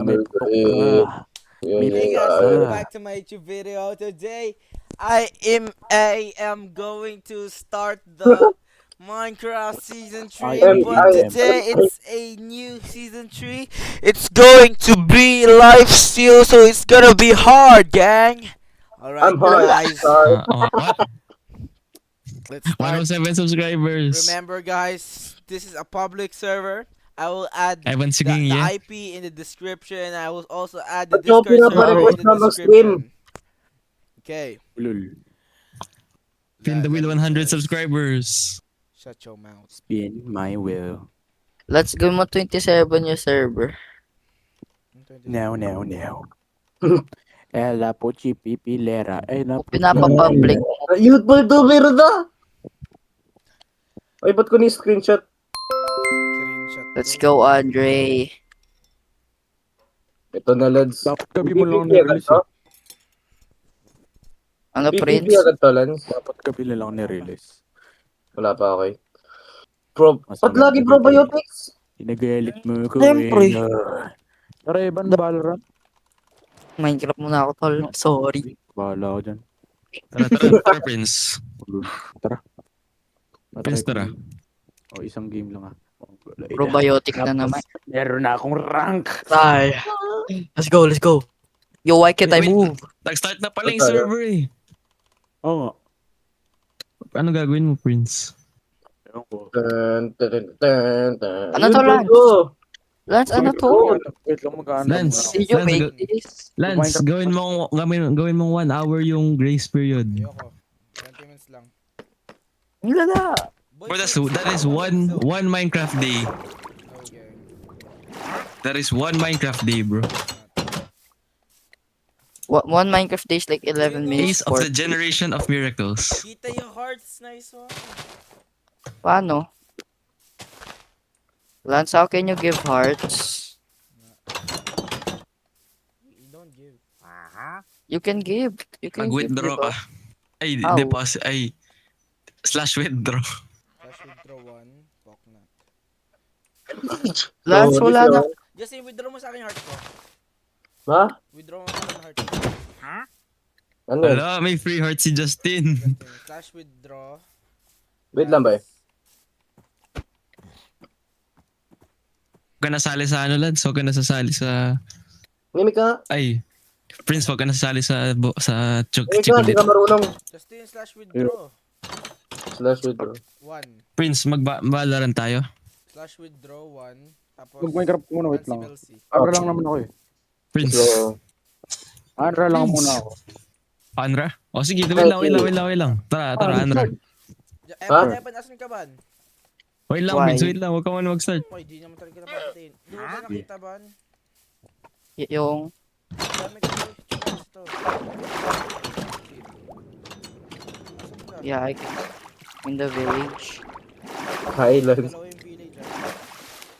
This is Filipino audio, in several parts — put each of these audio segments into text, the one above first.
may putok eh, ka. May Hey putok guys, ka. welcome back to my YouTube video. Today, I am going to start the Minecraft Season 3, but I today it's a new Season 3. It's going to be live steal, so it's gonna be hard, gang. Alright, I'm hard. guys, Sorry. What? let's start. 107 subscribers. Remember, guys, this is a public server. I will add Evan the, Siging, the yeah? IP in the description. I will also add the Ba't yung Discord server in pinaparequest the na mag-stream? description. Okay. Lul. Pin the Let wheel me 100 just subscribers. Shut your mouth. Spin my will. Let's go mo 27 yung server. Now. Ela po chipipilera. Ela Kung po pinapapublic mo. Youthful to, meron na! Ay, ba't ko ni-screenshot? Screenshot. Let's go, Andre. Ito na, lads. Dapat gabi mo lang PPP agad na-release to? eh. Ano, PPP Prince? agad to, Lance? Dapat gabi na lang na-release. Wala pa, okay. Ba't Masama lagi na probiotics? Inagalit mo ko. Siyempre. Tara, Evan, Valorant. Minecraft muna ako, tol. Sorry. Bahala ko dyan. Tara, Prince. Tara. Prince, tara. O, isang game lang ah. Probiotic na naman. Meron na akong rank. Ay. Let's go. Yo, why can't I Wait. move? Nag-start na pala yung Tayo. server eh. Oo nga. Ano gagawin mo, Prince? Ewan ko. Ano to, Lance? Lance, ano to? Wait lang, magkano Lance. Did you Lance, make this? Lance, gawin mo 1 hour yung grace period. Ayoko. 20 minutes lang. Ang lala. Bro, that is one Minecraft day. Okay. That is one Minecraft day, bro. One Minecraft days like 11 minutes Ace of for. the generation of miracles. Kita yung hearts. Nice one. Paano? Lance, how can you give hearts? You don't give. You can give. You can Mag-withdraw give, ka. Ay, How? deposit. Ay, /withdraw. Flash withdraw 1. Pok na. Lance, wala na. Justin, withdraw mo sa akin yung heart ko. Ha? Withdraw mo sa akin yung heart ko. Ano yun? Wala, may free heart si Justin. Justin, flash withdraw. Wait lang ba eh? Huwag ka nasali sa ano, Lance. Huwag ka nasasali sa... Mimik ka. Ay, Prince, huwag ka nasasali sa Mimik ka, di Chikulit. ka marunong. Justin, slash withdraw. Slash withdraw. 1. Prince, magbalaran tayo. Slash withdraw 1. Tapos, Mag-Minecraft muna, wait lang. Melcy. Anra lang naman ako eh. Prince. So, Anra lang Prince. muna ako. Anra? O sige, wait lang. Tara, Anra. Evan, asan ka ba? Wait lang, Why? Prince, wait lang. Huwag ka muna mag-start. Oy, di naman talaga napapatiin. Di mo ba nakita ba? Yung Dami ka ba? Ito. Asan ka? yeah, in the village. Highlands. Dalawa yung village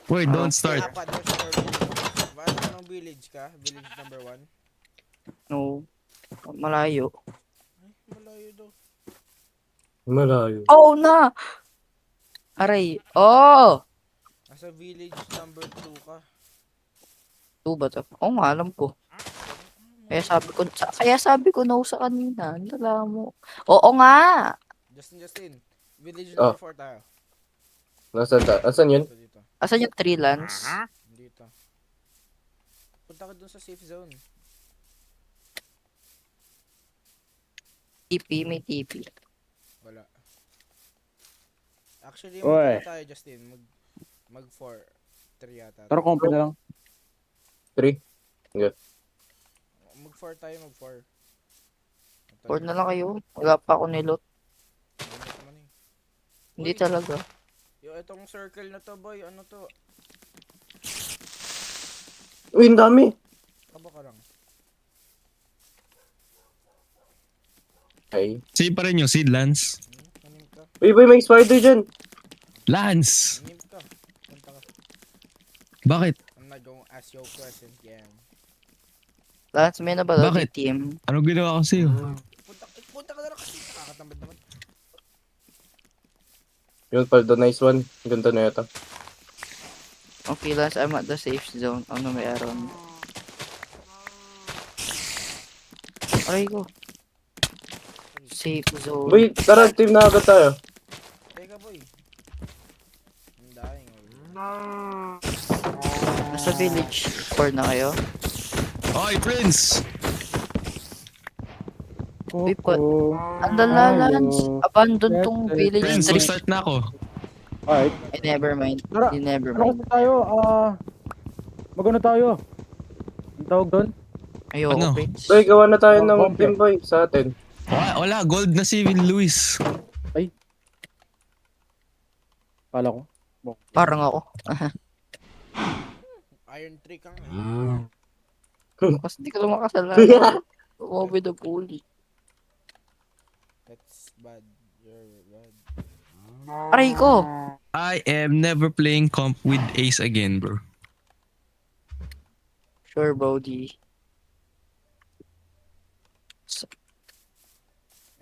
Wait, don't start. Apat yung score village. Anong village ka? Village number 1? No. Malayo. Ay, malayo daw. Malayo. Oh na. Aray. Oh. Nasa village number 2 ka. 2 ba to? Oo nga, alam ko. Kaya sabi ko no sa kanina. Nala mo. Oo nga. Justin. Village Oh. number 4 tayo. Asan yun? Dito. Asan yung 3 lands? Dito. Punta ka dun sa safe zone. TP, may TP. Wala. Actually, Oy. tayo, Justin. Mag 4. 3 yata. Tara, compi na lang. 3? Mag 4 tayo, mag 4. 4 na lang kayo. Wala pa ako nilot. Hindi talaga. Yung itong circle na to, boy. Ano to? Uy, ang dami. Kaba ka lang. Ay. Save pa rin yung seed, Lance. Anim ka. Uy, boy, may spider dyan. Lance! Anim ka. Punta ka. Bakit? I'm not gonna ask your question, yeah. Lance, may na ba daw Bakit? team? Anong ginawa ko sa'yo? Punta ka na lang kasi. Nakakatamad naman. Yun, Paldo, nice one. Ganda na yata. Okay, Lance, I'm at the safe zone. Ano may aron? Aray ko. Safe zone. Boy, tara, team na agad tayo. Teka boy. Ang dying. Nasa village 4 na kayo? Oy, Prince! Uy, ang lalalans. Abandon tong village Prince, 3. mag-start na ako. Alright. Ay, never mind. Tara, Never ano mind. kasi tayo? Magano tayo? Ang tawag doon? Ayoko, Ano? Prince. Boy, gawa na tayo ng Bomber. team, boy, sa atin. Wala, gold na si Luis. Kala ko. Parang ako. Iron 3 kang Kasi di ko naman kasalanan. Over the bully. That's bad. You're bad. Aray ko! I am never playing comp with Ace again, bro. Sure, Brody.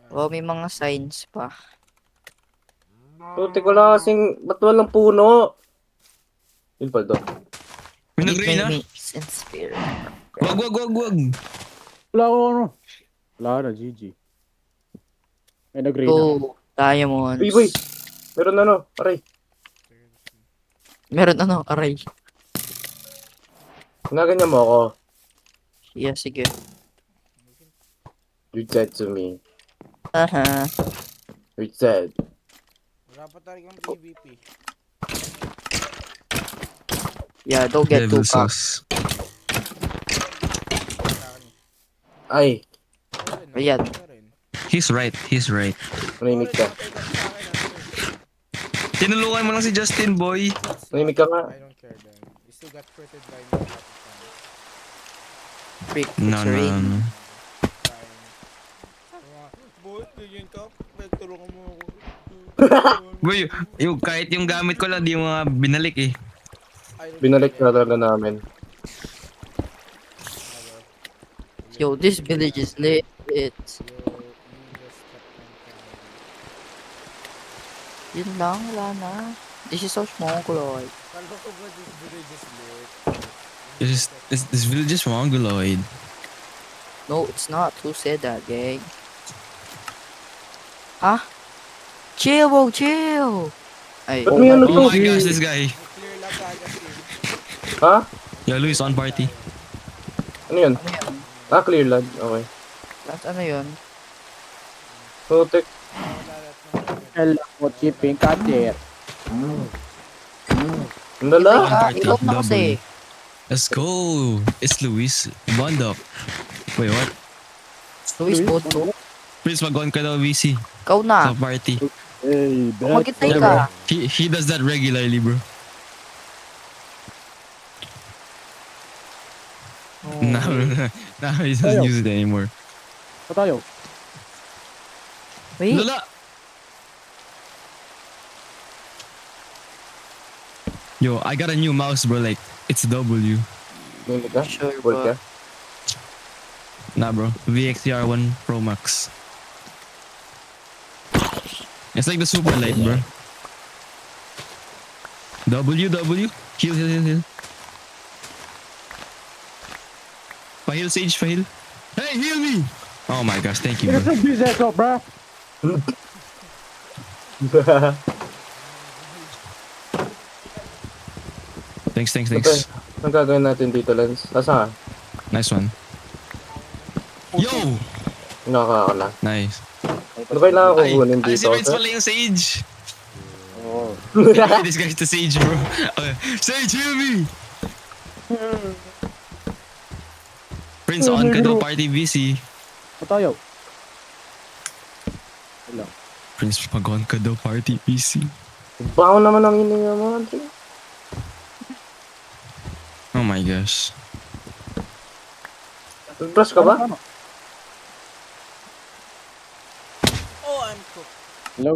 Oh, may mga signs pa. Puti ko lang kasing, ba't walang puno? Yun pa daw. May It nag-rain na. may make sense, pero... Wag. Wala ko ano. Wala na, GG. May nag-raid na. Oh, diamonds. Uy, boy, meron ano, aray. Meron ano, aray. Ginaganyan mo ako. Yeah, sige. You said to me. Aha. You said. Wala pa talagang PvP. Yeah, don't get too Devil cocked. sauce. Ay, Ayan. He's right. manimik ka. Tinulungan mo lang si Justin, boy. Manimik ka nga. I don't care then. You still got critted by me. Freak, No. Boy, ganyan ka. Tulungan mo ako. Boy, kahit yung gamit ko lang, di mo nga binalik eh. Binalik na talaga namin. Yo, this village is lit. Yun lang, wala na. This is so small, Lloyd. Kala ko ba this village is lit? This village is mongoloid. No, it's not. Who said that, gang? Huh? Chill, bro, chill! Ay, Ba't may ano to? Oh my gosh, this guy. Clear lang agad eh. Ha? Yo, Luis, on party. Ano yun? ano yun? Ah, clear land. Okay. That's ano yun? Putik. Kailan ko chipping cutter. Ang lala. On party, Ikaw na kasi. Let's go. It's Luis. Bond up. Wait, what? Luis, boto. Prince, mag-on ka daw, VC. Ikaw na. Sa party. Hey, Magkitay Yeah, ka. bro. He does that regularly, bro. Oh. Now he doesn't use it anymore. Pa tayo. Wait, Lala! Yo, I got a new mouse, bro. Like, it's W. Manimik ka? sure Hold ka? ba? Nah, bro. VXDR1 Pro Max. It's like the super light, bro. W. Heal. Pahil, Sage, pahil. Hey, heal me! Oh my gosh, thank you, Ito bro. sa business ko, bro. Thanks. Okay. Ang gagawin natin dito, Lens? Asa nga? Nice one. Yo! Nakakala. Nice. Ano kailangan ko kunin Ay, si dito? Vince sir? pala yung Sage. Oo. This guy's the Sage, bro. Okay. Sage, heal me! Prince, on ka daw, party VC. Pa tayo. Prince, mag-on ka daw, party VC. Baho naman ang hininga mo. Andre. Oh my gosh. Toothbrush ka ba? Ano? Oh, I'm cooked. Hello?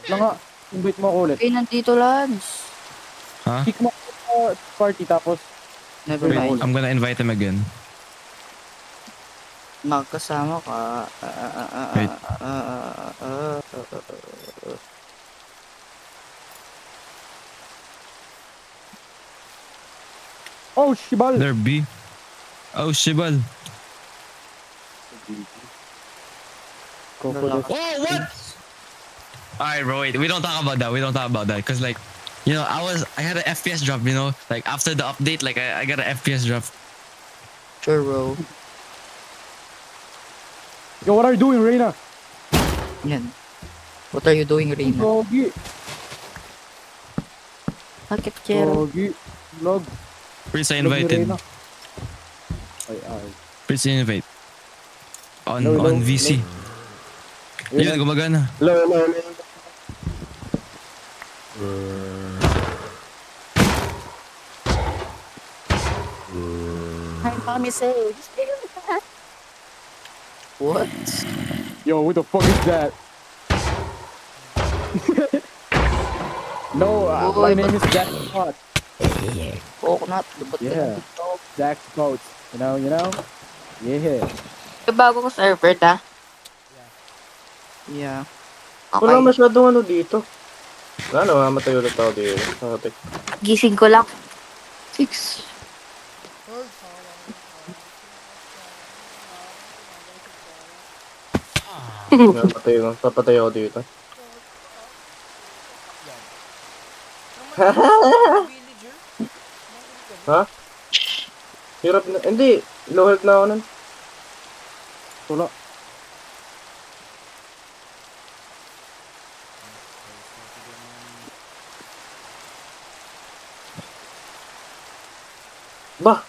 Lang nga. Invite mo ako ulit. Okay, nandito, Lance. Huh? Kick mo ako sa party tapos Never Wait, mind. I'm gonna invite him again. Magkasama ka. Wait. Oh, shibal! There, B. Oh, Shibal. Go for this. Oh, what? Alright, bro, wait. We don't talk about that. We don't talk about that. Because, like, you know, I had an FPS drop, you know? Like, after the update, like, I got an FPS drop. Sure, bro. Yo, what are you doing, Reina? Yan. What are you doing, Reyna? Gogi. Bakit, Chero? Gogi. Vlog. Prince, I Vlog ni invited. Reina. Ay. Prince, invite. On Hello. VC. Yun, gumagana. Hello. What? Yo, who the fuck is that? No, my name is Jack Scott. Coconut. Ba't Yeah. Jack Scott. You know? Yeah. May bago ko server, ta? Yeah. Wala Okay. masyadong ano dito. Wala, namamatay ulit ako dito. Sabi. Gising ko lang. 6. Papatay ako dito. Ha? Hirap na. Hindi. Low health na ako nun. Wala. Bah!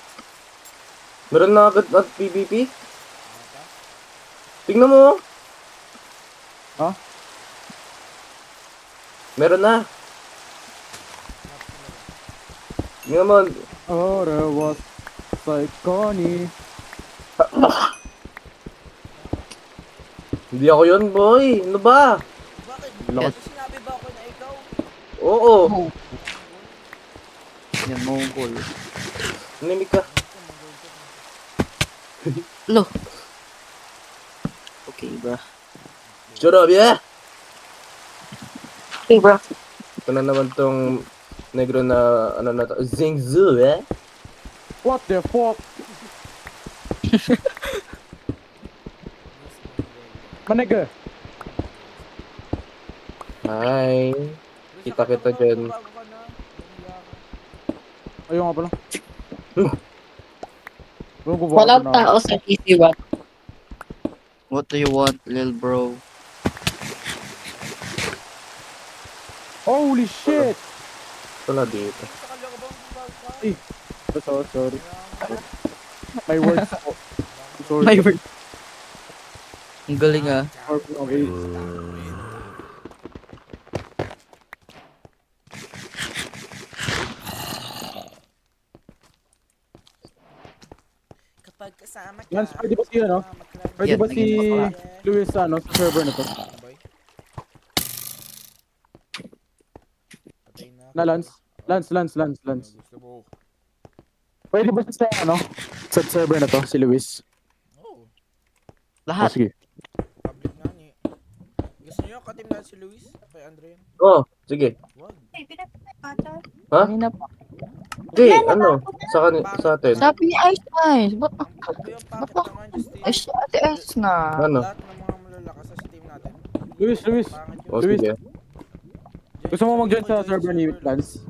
Meron na agad at PvP? Tingnan mo. Ha? Meron na. Tingnan mo. Oh, there was like Connie. Hindi ako yun, boy. Ano ba? Bakit? Lakas. Sinabi ba ako na ikaw? Oo. Yan, Mongol. Nanimig ka. Lo. Okay, bro. Churab, yeah! Okay, bro. Ito na naman tong negro na ano na to. Zingzu, eh? What the fuck? Manega. Hi. Kita dyan. Bago ka na. Ayun nga pala. Walang tao sa PC1. What do you want, lil bro? Holy shit! Wala dito. Sorry. My words ako. Sorry. My word. Ang galing ah. Okay. Kapag kasama ka. Lance, pwede ba si ano? Pwede Yan, ba si naging bakla. Luis sa ano, sa server na to? Patay na. Na Lance? Lance. Gusto mo. Pwede ba siya sa ano? Sa server na to, si Luis? Oh, Lahat. Sige. public na ni. Gusto niyo katim na si Luis? Kay Andre? Oh, sige. Wag. Ha? Kanina pa. Hindi, ano? Sa atin. Sabi ni Ice Ice. Ba't Ano yung packet Ba't naman, Justin? Ice Ate Ice na? Ano? Lahat ng mga malalakas sa team natin. Luis. Pangit yun. Oh, Luis. sige. Gusto mo mag-join sa server ni Lance?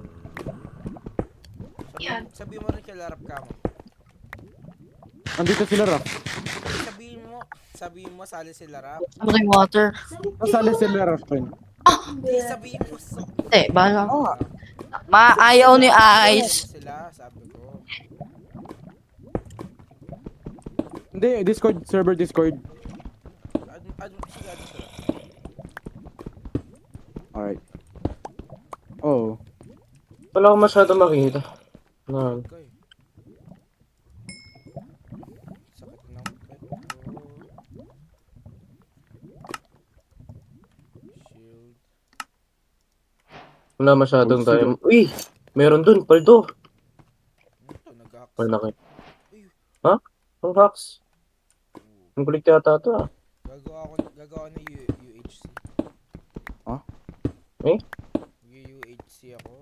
Sabi mo rin kay Larap ka mo. Nandito sila Rap. Sabihin mo, sali si Larap. Something water. Nasali sila Rap rin. Hindi, sabihin mo. Hindi, bahala ko. Maayaw ni Ice. Sila, sabi ko. Hindi, Discord, server Discord. Sige, sila. Alright. Oh. Wala akong masyado makita. Ano? Okay. Sakit ng pet ko. Shield. Wala masyadong tayo. Uy! Meron dun, paldo. Ito, nag-hacks. Wala na kayo. Ha? Ang hacks. Ang kulit yata ito ah. Gagawa na UHC. Ha? Eh? UHC ako.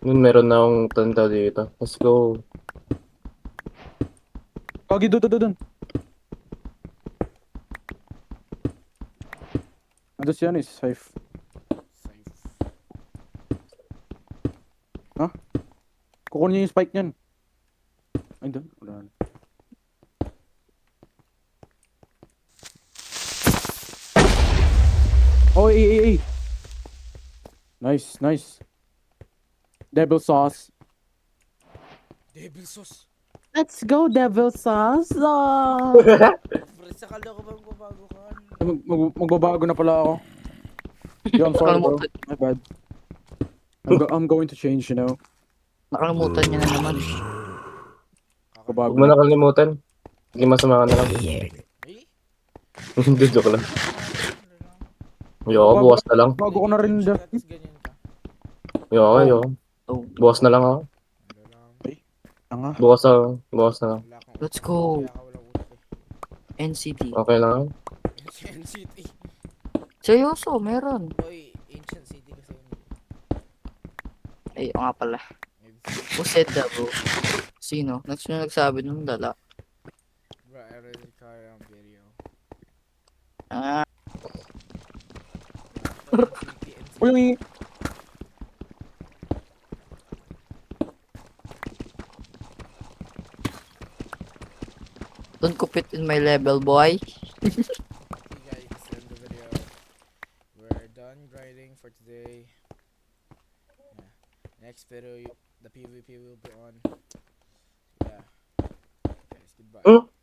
Yun, meron na akong tanda dito. Let's go. Kagi, doon. Ano siya is safe. Safe. Kukunin niya yung spike niyan. Ay, doon. Wala na. Oh, eh. Nice. Devil sauce. Devil sauce. Let's go, devil sauce. Pre, sakala ko bang babago ka? Magbabago na pala ako. Yo, I'm sorry, bro. Nakalimutan, My bad. I'm going to change, you know. nakalimutan niya na naman. Magbabago Huwag mo na kalimutan. Sige, masama ka na lang. Eh? Hindi, joke lang. Ayoko, bukas na lang. Bago ko na rin dyan. Tapos ganyan ka. Ayoko. Oh, Bukas na lang ako. Wala lang. Tanga. Bukas na lang. Wala akong let's go. kaya ka walang utak eh. NCT. Okay lang. Ancient City. Seryoso, meron. Boy, Ancient City kasi yun. Ay, oo nga pala. Who said that, bro? Sino? Sino nagsabi nung dala? Bro, I already carry on video. Ah, Uy, don't compete in my level, boy. Okay guys, this is the video. We're done grinding for today. Yeah. Next video, the PvP will be on. Yeah. Guys, goodbye. Hmm?